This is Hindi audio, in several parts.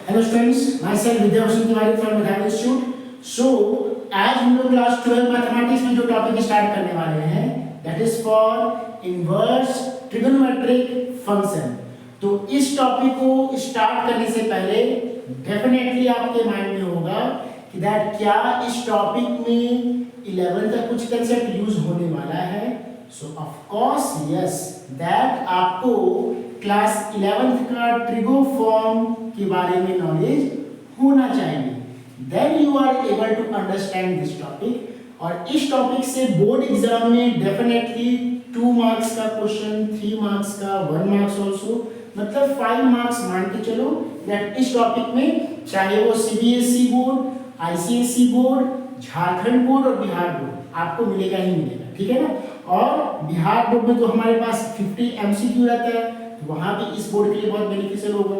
Hello students, myself Vidya Bhushan Tiwari from Medha Institute. So आज हम लोग क्लास 12 मैथमेटिक्स में जो टॉपिक स्टार्ट करने वाले हैं that is for inverse trigonometric function. तो इस टॉपिक को स्टार्ट करने से पहले डेफिनेटली आपके माइंड में होगा कि दैट क्या इस टॉपिक में 11 का कुछ कंसेप्ट यूज होने वाला है. सो ऑफ कोर्स यस, दैट आपको क्लास 11th का ट्रिगो फॉर्म के बारे में नॉलेज होना चाहिए. Then you are able to understand this topic. और इस टॉपिक से बोर्ड एग्जाम में डेफिनेटली 2 मार्क्स का क्वेश्चन, 3 मार्क्स का, 1 मार्क्स ऑल्सो, मतलब 5 मार्क्स मान के चलो दैट इस टॉपिक में, चाहे वो CBSE board, ICSE board, Jharkhand board और बिहार बोर्ड, आपको मिलेगा ही मिलेगा. ठीक है ना. और बिहार बोर्ड में तो हमारे पास 50 एमसीक्यू रहता है, तो वहां भी इस बोर्ड के लिए बहुत बेनिफिशियल होगा.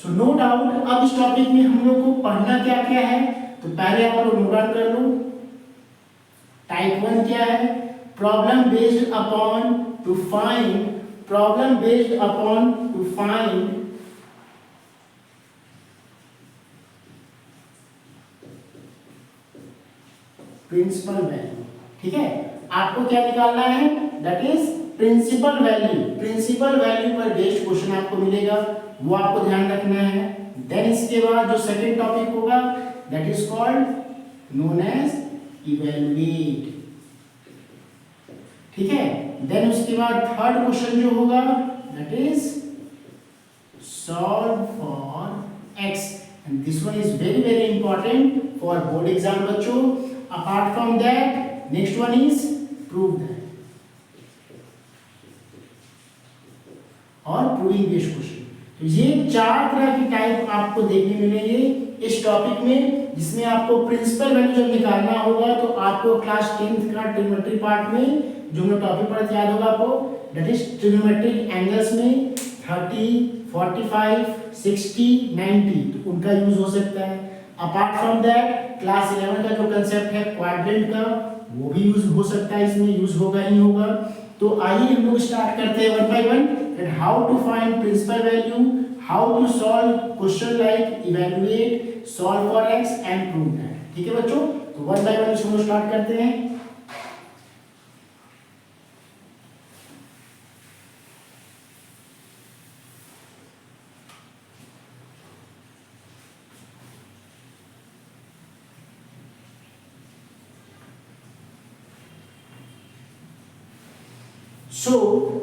So no doubt. अब इस टॉपिक में हम लोग को पढ़ना क्या क्या है, तो पहले आप लोग नोट डाउन कर लो. टाइप 1 क्या है? Problem based upon to find principal value. ठीक है, आपको क्या निकालना है? That is principal value. Principal value पर बेस्ड क्वेश्चन आपको मिलेगा, वो आपको ध्यान रखना है. देन इसके बाद जो सेकंड टॉपिक होगा that is called known as evaluate. ठीक है. देन उसके बाद थर्ड क्वेश्चन जो होगा that is solve for x. And this one is very very important for board exam बच्चों. Apart from that next one is prove that और प्रूविंग बेस्ड क्वेश्चन. तो ये 4 तरह की टाइप आपको देखने मिलेंगे इस टॉपिक में, जिसमें आपको प्रिंसिपल वैल्यू जब निकालना होगा तो आपको क्लास 10th का ट्रिग्नोमेट्री पार्ट में जो हमने टॉपिक पढ़ा याद होगा आपको, दैट इज ट्रिग्नोमेट्रिक एंगल्स में 30, 45, 60, 90, तो उनका यूज हो सकता है. अपार्ट फ्रॉम दैट क्लास 11 का जो कंसेप्ट है क्वाड्रेंट का, वो भी यूज हो सकता है, इसमें यूज होगा ही होगा. तो आइए हम लोग स्टार्ट करते हैं one by one. that how to find principal value, how to solve question like evaluate, solve for x and prove that. ठीक है बच्चों, तो वन बाय वन इसको स्टार्ट करते हैं.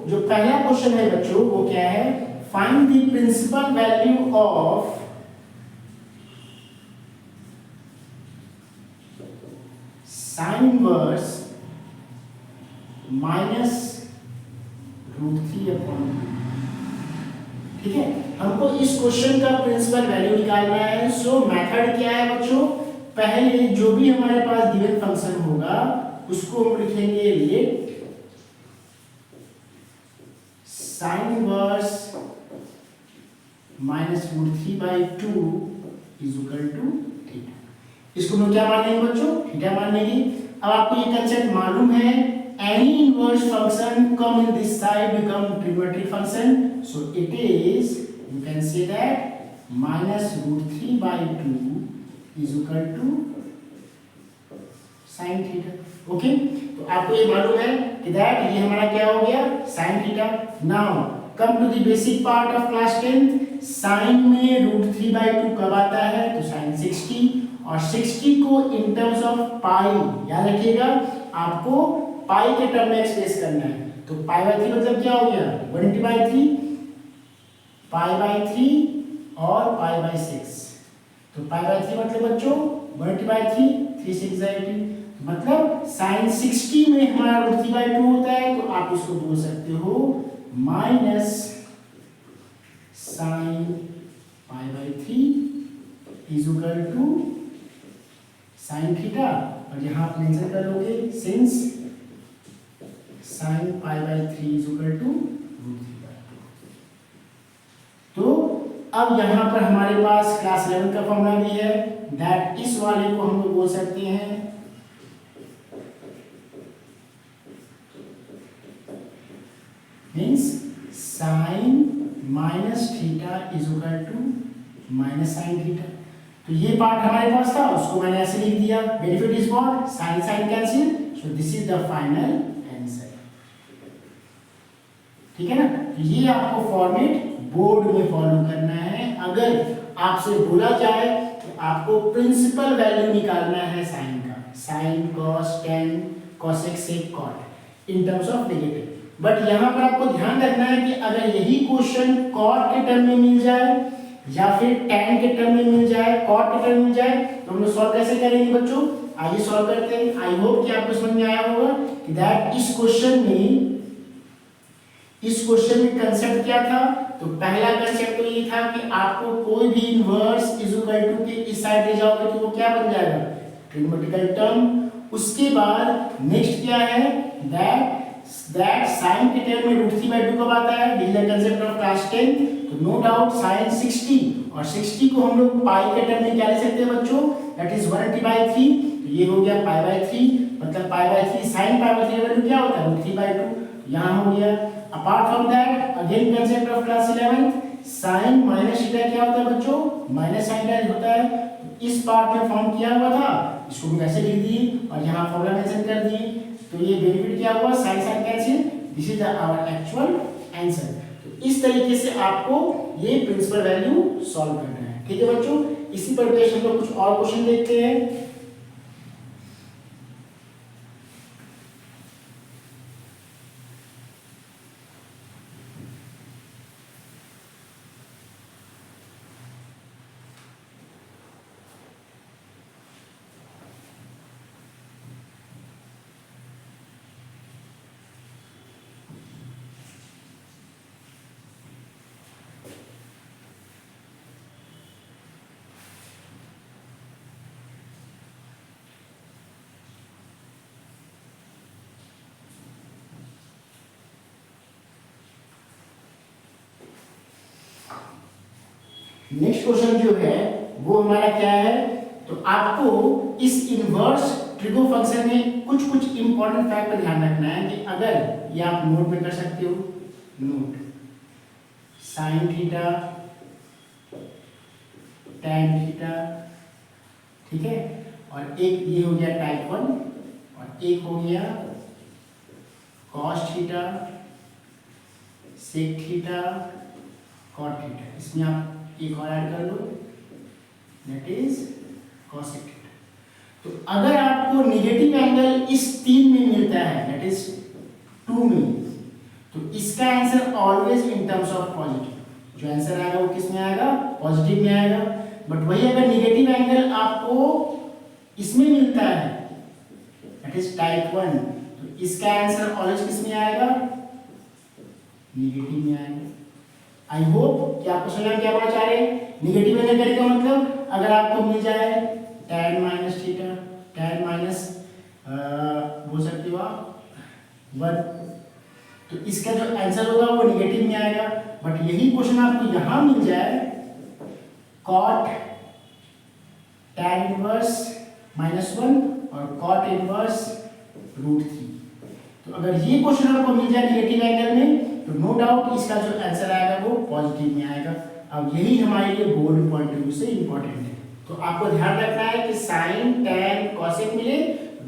जो पहला क्वेश्चन है बच्चों वो क्या है? Find the principal value of sine inverse minus √3/2. ठीक है, हमको इस क्वेश्चन का प्रिंसिपल वैल्यू निकालना है. सो मेथड क्या है बच्चों? पहले जो भी हमारे पास गिवन फंक्शन होगा उसको हम लिखेंगे let sine inverse minus √3/2 is equal to theta. इसको हम क्या मानेंगे बच्चों? थीटा मानेंगे. अब आपको ये कंसेप्ट मालूम है, any inverse function come in this side become trigonometric function. So it is, you can say that minus √3/2 is equal to sine theta. Okay, तो आपको ये मालूम है कि दैट ये हमारा क्या हो गया? Sine theta. Now come to the basic part of class 10. Sine में √3/2 कब आता है? तो साइन 60. और 60 को इन टर्म्स ऑफ पाई याद रखिएगा, आपको पाई के टर्म में एक्सप्रेस करना है. तो पाई/3 मतलब क्या हो गया? 1/3, पाई/3 और पाई/6. तो पाई/3 मतलब बच्चों 1/3, 3 6 80, मतलब साइन 60 में हमारा √3/2 होता है. तो आप इसको बोल सकते हो minus sine pi is equal to sine theta. और यहां आप मेंशन कर लोगे since sine pi is equal to √3/2. तो अब यहां पर हमारे पास क्लास 11 का फॉर्मूला भी है, दैट इस वाले को हम लोग बोल सकते हैं means sine minus theta is equal to minus sine theta. तो ये पार्ट हमारे पास था, उसको मैंने ऐसे लिख दिया, benefit is what, sine sine cancel, so this is the final answer. ठीक है ना। तो ये आपको फॉर्मेट बोर्ड में फॉलो करना है। अगर आपसे बोला जाए तो आपको प्रिंसिपल वैल्यू निकालना है साइन का, sine cos tan cosec sec cot in terms of negative. But यहाँ पर आपको ध्यान रखना है कि अगर यही क्वेश्चन कॉट के टर्म में मिल जाए या फिर tan के टर्म में मिल जाए, cot के टर्म में मिल जाए, तो हम लोग सॉल्व कैसे करेंगे बच्चों? आइए सॉल्व करते हैं। आई होप कि आपको समझ में आया होगा कि दैट इस क्वेश्चन में कंसेप्ट क्या था। तो पहला कंसेप्ट तो ये था कि आपको कोई भी इनवर्स इज इक्वल टू के इस साइड ले जाओगे तो वो क्या बन जाएगा, ट्रिग्नोमेट्रिकल टर्म। उसके बाद नेक्स्ट क्या है, दैट साइन के टर्म में √3/2 कब आता है, this is the concept of class 10। तो नो डाउट साइन 60 और 60 को हम लोग पाई के टर्म में क्या ले सकते हैं बच्चों, दैट इज 180/3। तो ये हो गया π/3, मतलब π/3 sin π/3 का वैल्यू क्या होता है, √3/2। यहाँ हो गया। Apart from that again concept of class 11, sine minus theta क्या होता है बच्चों, माइनस साइन थीटा होता है। तो इस पार्ट में फॉर्म किया हुआ था, इसको हम ऐसे लिख दिए और यहाँ फॉर्मूला मेंशन कर दिए। तो ये बेनिफिट क्या हुआ, sine sine cancel, this is our actual answer. तो इस तरीके से आपको ये प्रिंसिपल वैल्यू सॉल्व करना है। ठीक है बच्चों, इसी पर बेस हम लोग कुछ और क्वेश्चन देखते हैं। नेक्स्ट क्वेश्चन जो है वो हमारा क्या है, तो आपको इस इनवर्स ट्रिगो फंक्शन में कुछ कुछ इंपॉर्टेंट फैक्ट पर ध्यान रखना है कि अगर ये आप नोट में कर सकते हो, note sine theta tan theta, ठीक है, और एक ये हो गया टाइप 1 और एक हो गया cos theta sec theta cot theta. इसमें आप एक और ऐड कर लो, दैट इज कॉसेक थीटा। तो अगर आपको नेगेटिव एंगल इस 3 में मिलता है, दैट इज 2 में, तो इसका answer always in terms of positive. जो आंसर आएगा वो किस में आएगा, पॉजिटिव में आएगा। बट वही अगर नेगेटिव एंगल आपको इसमें मिलता है, दैट इज टाइप 1, तो इसका आंसर ऑलवेज किस में आएगा, नेगेटिव में आएगा। आई होप कि आपको समझ में क्या बोलना चाह रहे हैं। नेगेटिव एंगल करने का मतलब अगर आपको मिल जाए tan minus theta, tan minus बोल सकते हो आप 1, तो इसका जो आंसर होगा वो नेगेटिव में आएगा। बट यही क्वेश्चन आपको यहाँ मिल जाए cot tan इनवर्स -1 और cot इनवर्स √3, तो अगर ये क्वेश्चन आपको मिल जाए नेगेटिव एंगल में, तो नो डाउट इसका जो आंसर आएगा वो पॉजिटिव में आएगा। अब यही हमारे लिए बोर्ड पॉइंट ऑफ व्यू से इंपॉर्टेंट है। तो आपको ध्यान रखना है कि साइन टैन कॉसेक मिले,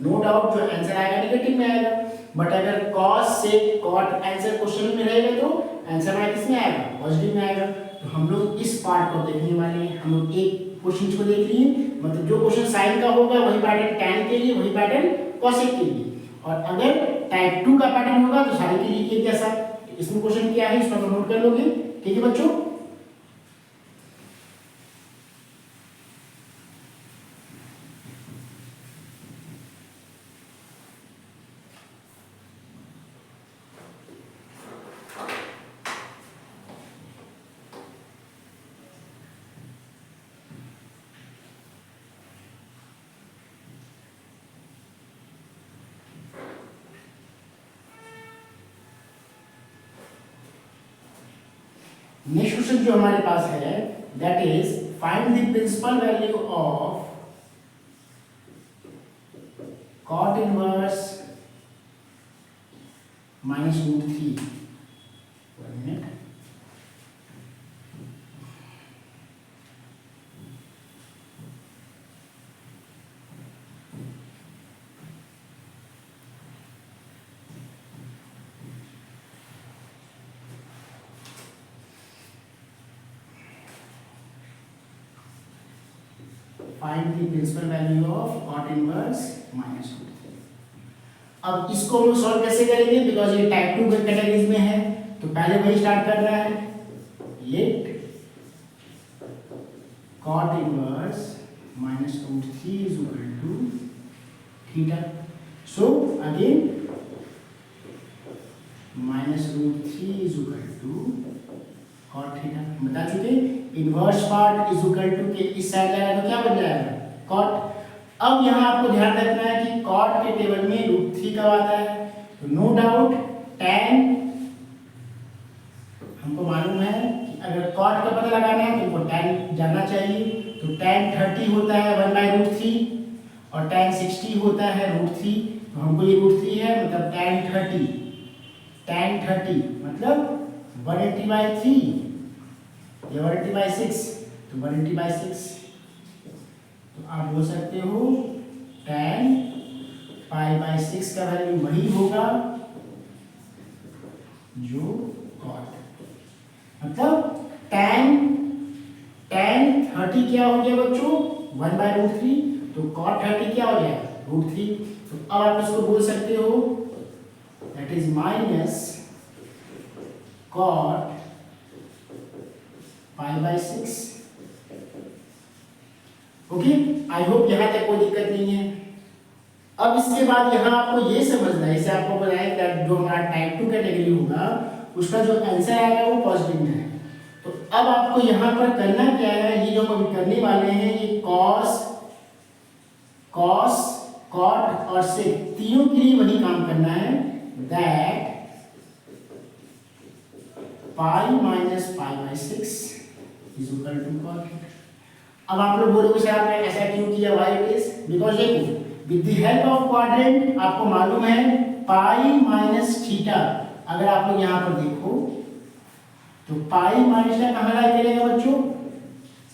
नो डाउट जो आंसर आएगा नेगेटिव में आएगा। बट अगर cos sec cot answer question में रहेगा तो आंसर हमारा किस में आएगा, पॉजिटिव में आएगा। तो हम लोग इस पार्ट को देखने वाले हैं। हम लोग एक क्वेश्चन को देख लिए, मतलब जो क्वेश्चन साइन का होगा वही पैटर्न टैन के लिए, वही पैटर्न कॉसेक के लिए, और अगर टाइप 2 का पैटर्न होगा तो सारे के लिए एक जैसा। इसमें क्वेश्चन क्या है इसको नोट कर लोगे, ठीक है बच्चों। नेक्स्ट क्वेश्चन जो हमारे पास है that is find the principal value of cot inverse -√3। Find the principal value of cot inverse minus root three. अब इसको हम सॉल्व कैसे करेंगे, बिकॉज ये टाइप 2 कैटेगरीज में है, तो पहले वही स्टार्ट करना है। Let cot inverse minus root three is equal to theta. So again minus root three is equal to cot theta. बता चुके inverse part is equal to के इस साइड जाएगा तो क्या बन जाएगा कॉट। अब यहाँ आपको ध्यान रखना है कि कॉट के टेबल में रूट थ्री कब आता है, तो नो डाउट tan, हमको मालूम है कि अगर कॉट का पता लगाना है तो हमको tan जानना चाहिए। तो tan 30 होता है 1/√3 और tan 60 होता है √3। तो हमको ये √3 है, मतलब tan 30 मतलब 180/3 या 180/6, तो 180/6। तो आप बोल सकते हो tan π/6 का वैल्यू वही होगा जो कॉट, मतलब tan 30 क्या हो गया बच्चों 1/√3, तो cot 30 क्या हो जाएगा √3। तो अब आप इसको बोल सकते हो that is minus cot π/6। Okay, I hope यहां तक कोई दिक्कत नहीं है। अब इसके बाद यहां आपको ये समझना है, इसे आपको बताया कि जो हमारा टाइप 2 कैटेगरी होगा उसका जो आंसर आएगा वो पॉजिटिव में है। तो अब आपको यहाँ पर करना क्या है, ये जो हम करने वाले हैं ये कॉस कॉट और सेक तीनों के लिए वही काम करना है, that pi minus π/6 is equal to cot. अब आप लोग बोलोगे सर आपने ऐसा क्यों किया, व्हाई इट इज, बिकॉज देखो with the help of quadrant आपको मालूम है पाई माइनस थीटा। अगर आप लोग यहाँ पर देखो तो पाई माइनस थीटा कहाँ लाई करेगा बच्चों,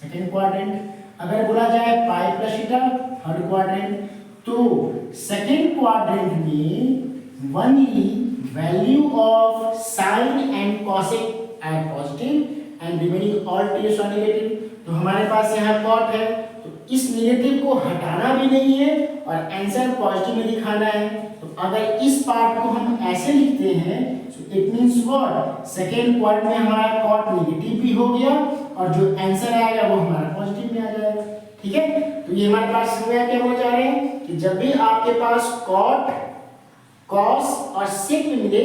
सेकेंड क्वाड्रेंट। अगर बोला जाए pi plus theta third quadrant, तो सेकेंड क्वाड्रेंट में only value of sine and cosec are positive and remaining all trace are negative. तो हमारे पास यहाँ कॉट है, तो इस नेगेटिव को हटाना भी नहीं है और आंसर पॉजिटिव में दिखाना है। तो अगर इस पार्ट को हम ऐसे लिखते हैं तो it means what, second quadrant में हमारा कॉट नेगेटिव भी हो गया और जो आंसर आएगा वो हमारा पॉजिटिव में आ जाएगा। ठीक है, तो ये हमारे पास हुआ क्या हो जा रहे हैं कि जब भी आपके पास कॉट कॉस और सेक मिले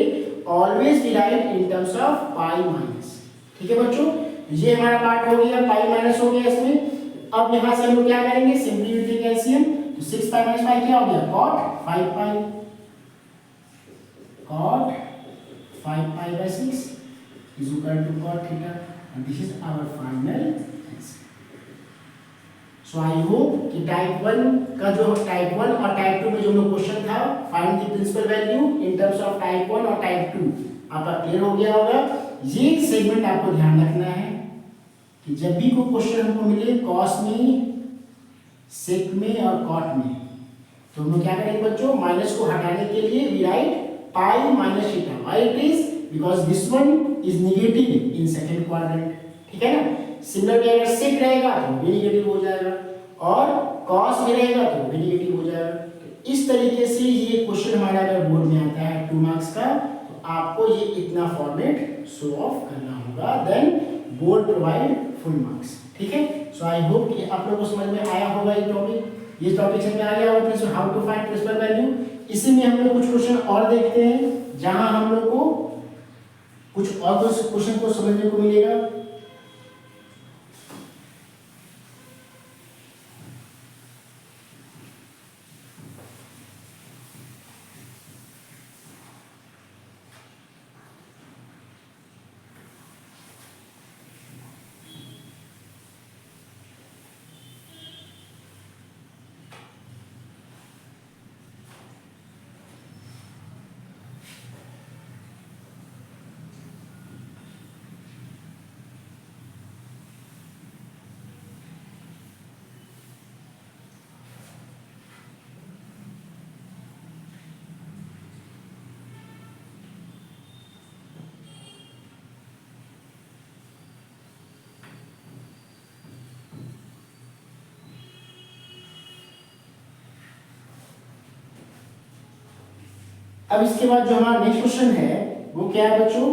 always derive in terms of pi minus. ठीक है बच्चों, ये हमारा पार्ट हो गया, पाई माइनस हो गया इसमें। अब यहां से हम लोग क्या करेंगे, सिंपलीफिकेशन एलसीएम, तो 6 पाई माइनस पाई क्या हो गया cot 5 pi, cot 5 π/6 is equal to cot theta, and this is our final answer. So I hope कि टाइप 1 का जो टाइप 1 और टाइप 2 में जो लोग क्वेश्चन था find the principal value in terms of type 1 और टाइप 2 आपका क्लियर हो गया होगा। ये सेगमेंट आपको ध्यान रखना है कि जब भी कोई क्वेश्चन हमको मिले कॉस में, सेक में और कॉट में, तो हम लोग क्या करेंगे बच्चों, माइनस को हटाने के लिए we write pi minus theta. Why it is, because this one is negative in second quadrant. ठीक है ना, सिमिलरली अगर सेक रहेगा तो भी नेगेटिव हो जाएगा और कॉस में रहेगा तो भी नेगेटिव हो जाएगा। तो इस तरीके से ये क्वेश्चन हमारा अगर बोर्ड में आता है 2 मार्क्स का, तो आपको ये इतना फॉर्मेट शो ऑफ करना होगा, then board provide full marks. ठीक है, सो आई होप कि आप लोगों को समझ में आया होगा ये टॉपिक। ये टॉपिक समझ में आ गया होगा how to find principal value. इसी में हम लोग कुछ क्वेश्चन और देखते हैं जहां हम लोग को कुछ और क्वेश्चन को समझने को मिलेगा। अब इसके बाद जो हमारा नेक्स्ट क्वेश्चन है वो क्या है बच्चों?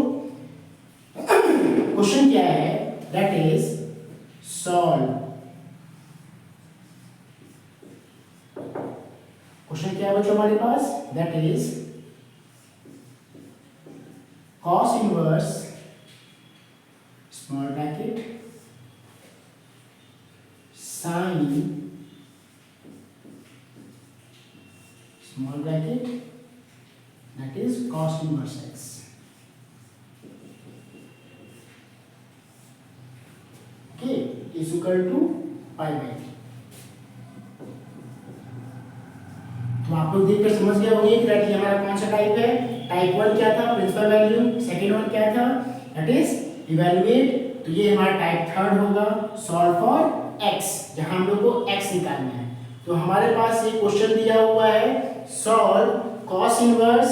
क्वेश्चन क्या है? That is solve. क्वेश्चन क्या है बच्चों हमारे पास? That is cos inverse small bracket sin small bracket that is cos inverse x okay is equal to pi by 3। तो आप लोग देखकर समझ गए होंगे कि दैट हमारा कौन सा टाइप है। टाइप 1 क्या था? Principal value. सेकंड वन क्या था? That is evaluate. तो ये हमारा टाइप थर्ड होगा सॉल्व फॉर x, जहां हम लोग को x निकालना है। तो हमारे पास ये क्वेश्चन दिया हुआ है solve cos inverse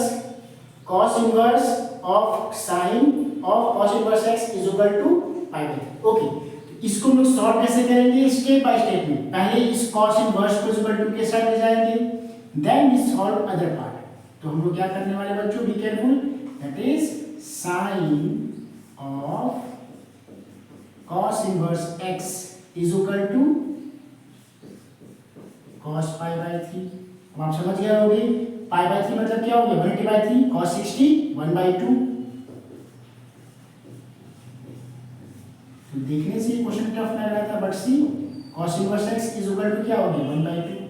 of sin of cos inverse x is equal to pi by 3। Okay, इसको हम लोग सॉल्व कैसे करेंगे? स्टेप बाय स्टेप में। पहले इस cos इनवर्स को इक्वल टू के साथ ले जाएंगे, then we solve other part. तो हम लोग क्या करने वाले बच्चों? Be careful. That is sine of cos inverse x is equal to cos pi by 3। अब आप समझ गए होंगे पाई बाय 3 मतलब क्या हो गया? 1/3 cos 60 1/2। तो देखने से ये क्वेश्चन टफ लग रहा था, but see cos inverse x is equal to क्या हो गया? 1/2।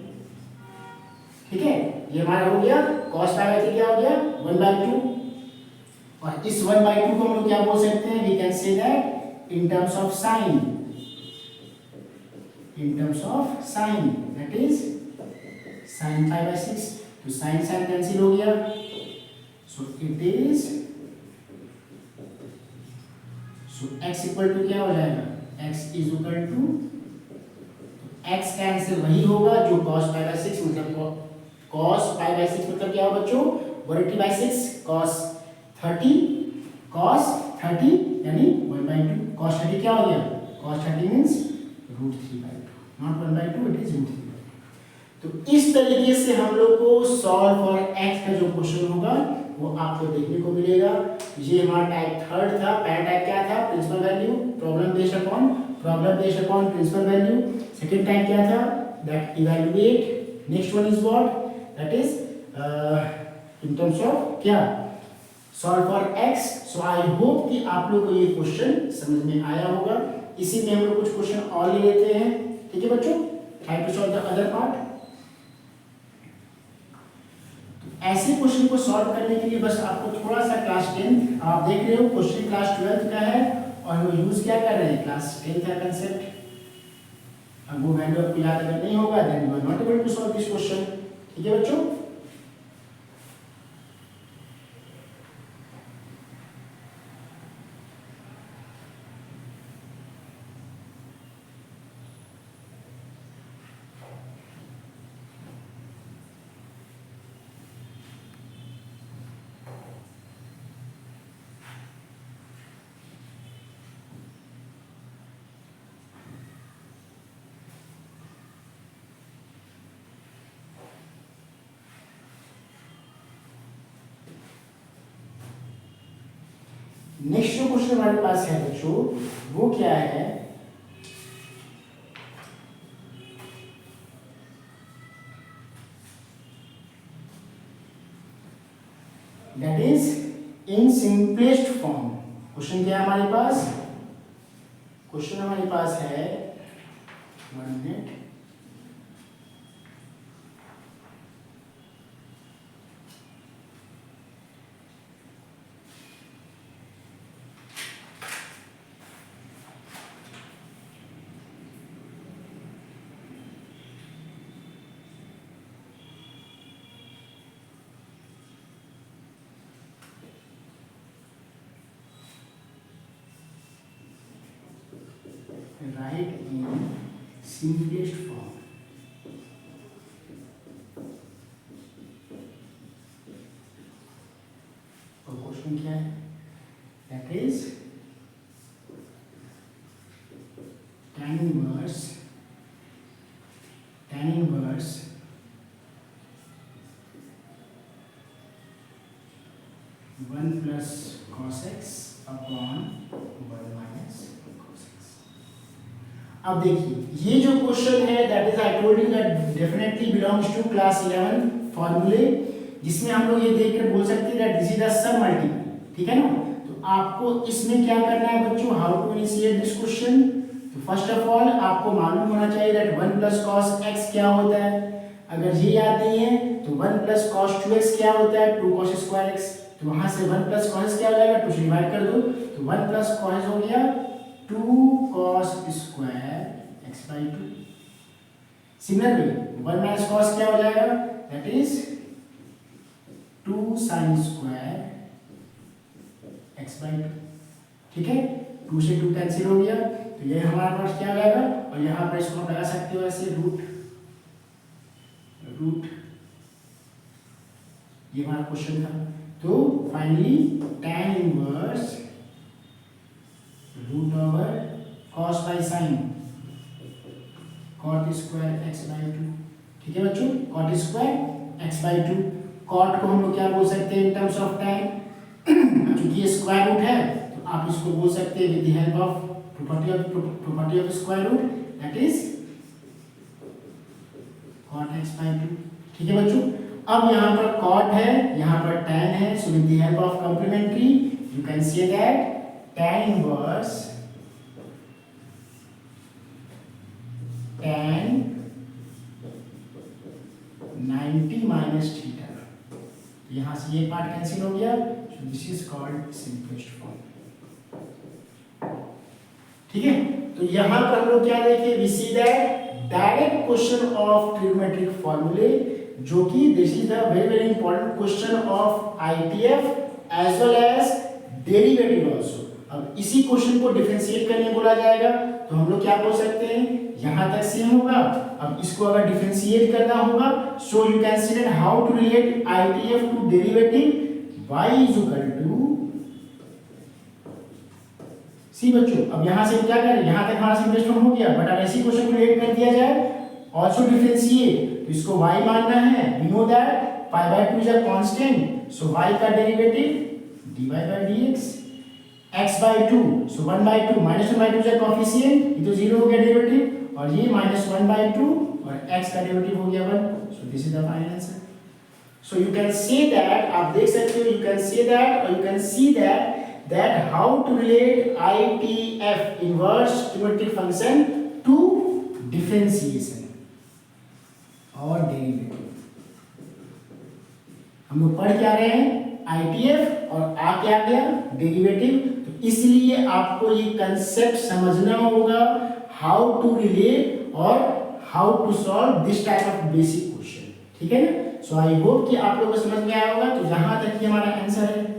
ठीक है, ये हमारा हो गया cos पाई बाय 3 क्या हो गया? 1/2। और इस 1/2 को हम लोग क्या बोल सकते हैं? We can say that in terms of sine, that is sin pi by 6। तो sin कैंसिल हो गया, so it is x equal to क्या हो जाएगा? x is equal to x का आंसर वही होगा जो cos पाई बाय 6 मतलब cos पाई बाय 6 मतलब क्या हो बच्चों? 1/6 cos 30 यानी 1/2। cos 30 क्या हो गया? cos 30 means √3/2, not 1/2, it is √3/2। तो इस तरीके से हम लोग को सॉल्व फॉर x का जो क्वेश्चन होगा वो आपको देखने को मिलेगा। ये हमारा टाइप थर्ड था। पहला टाइप क्या था? Principal value, problem based upon principal value. Second type क्या था? That evaluate. Next one is what? That is in terms of क्या? Solve for x। So I hope कि आप लोग को ये क्वेश्चन समझ में आया होगा। इसी में हम लोग कुछ क्वेश्चन और ले लेते हैं। ठीक है बच्चों, try to solve the other part. ऐसे क्वेश्चन को सॉल्व करने के लिए बस आपको थोड़ा सा क्लास 10 आप देख रहे हो, क्वेश्चन क्लास 12 का है और हम यूज क्या कर रहे हैं? क्लास 10 का कंसेप्ट। अब वो वैल्यू आपको याद अगर नहीं होगा then you are not able to solve this question. ठीक है बच्चों, नेक्स्ट जो क्वेश्चन हमारे पास है बच्चों वो क्या है? That is in simplest form. Question क्या है हमारे पास? क्वेश्चन हमारे पास है 1 minute. Write in simplest form। और क्वेश्चन क्या है? That is tan inverse plus cos x upon 1 minus cos x. अब देखिए ये जो क्वेश्चन है that is I told you that definitely belongs to class 11 फॉर्मूले, जिसमें हम लोग ये देख कर बोल सकते हैं that this is the sub multiple, ठीक है ना। तो आपको इसमें क्या करना है बच्चों, how to initiate this question. तो फर्स्ट ऑफ ऑल आपको मालूम होना चाहिए दैट 1 प्लस कॉस एक्स क्या होता है। अगर ये याद नहीं है तो 1 प्लस कॉस 2x क्या होता है, 2 कॉस स्क्वायर एक्स। तो वहां से 1 प्लस कॉस क्या हो जाएगा, 2 से डिवाइड कर दो तो 1 प्लस कॉस हो गया 2 cos square x by 2। Similarly 1 minus cos क्या हो जाएगा, that is 2 sine square x by 2, ठीक है। 2 से 2 कैंसिल हो गया तो ये हमारे पास क्या हो जाएगा, और यहाँ पर इसको हम लगा सकते हो ऐसे रूट, ये हमारा क्वेश्चन था। तो finally tan inverse root over cos by sine cot square x by 2, ठीक है बच्चों, cot square x by 2। cot को हम लोग क्या बोल सकते हैं इन टर्म्स ऑफ tan, क्योंकि ये स्क्वायर रूट है तो आप इसको बोल सकते हैं with the help of property of square root, that is cot x by 2, ठीक है बच्चों। अब यहाँ पर cot है, यहाँ पर tan है, so with the help of complementary you can say that tan inverse tan 90 minus theta, यहाँ से ये पार्ट कैंसिल हो गया, so this is called simplest form, ठीक है। तो यहाँ पर हम लोग क्या देखें, we see that direct question of trigonometric फॉर्मूले, जो कि this is the very very important question of ITF as well as derivative also. अब इसी क्वेश्चन को डिफरेंशिएट करने बोला जाएगा तो हम लोग क्या बोल सकते हैं, यहां तक सेम होगा। अब इसको अगर डिफरेंशिएट करना होगा so you can see that how to relate ITF to derivative y is equal to C. बच्चों अब यहां से क्या करें, यहां तक हमारा सिंपलेस्ट फॉर्म हो गया, बट अगर इसी क्वेश्चन को रिलेट कर दिया जाए आल्सो डिफरेंशिएट, तो इसको y मानना है, we know that pi by 2 is a constant, so y का derivative dy by dx, x by 2 so 1 by 2 minus 1 by 2 is a coefficient, ये तो 0 हो गया डेरिवेटिव, और ये माइनस 1 by 2 और x का डेरिवेटिव हो गया 1, सो this is the final answer. So you can say that, आप देख सकते हो, यू कैन से दैट और you can C that how to relate ITF inverse trigonometric function to differentiation और डेरिवेटिव। हम लोग पढ़ क्या रहे हैं, ITF और आ क्या गया डेरिवेटिव, तो इसलिए आपको ये कंसेप्ट समझना होगा हाउ टू रिलेट और how to solve this type of basic question, ठीक है ना। सो आई होप कि आप लोगों को समझ में आया होगा। तो यहां तक ही हमारा आंसर है,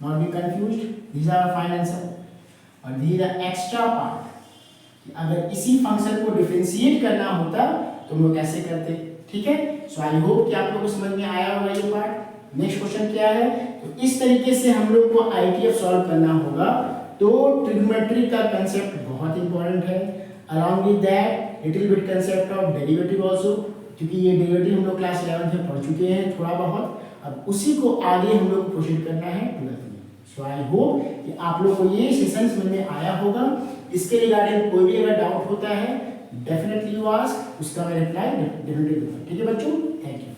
not be confused, these are our final answer। और these are extra part कि अगर इसी फंक्शन को डिफरेंशिएट करना होता तो हम लोग कैसे करते, ठीक है। सो आई होप कि आप लोगों को समझ में आया होगा ये पार्ट। नेक्स्ट क्वेश्चन क्या है, तो इस तरीके से हम लोग को आईटीएफ सॉल्व करना होगा। तो ट्रिग्नोमेट्री का कंसेप्ट बहुत इंपॉर्टेंट है, along with that little bit concept of derivative also, क्योंकि ये डेरिवेटिव हम लोग क्लास 11 में पढ़ चुके हैं थोड़ा बहुत, अब उसी को आगे हम लोग प्रोसीड करना है 12th में। सो आई होप कि आप लोग को ये सेशन समझ में आया होगा। इसके रिगार्डिंग कोई भी अगर डाउट होता है डेफिनेटली यू आस्क, उसका मैं रिप्लाई डेफिनेटली दूंगा, ठीक है बच्चों। Thank you.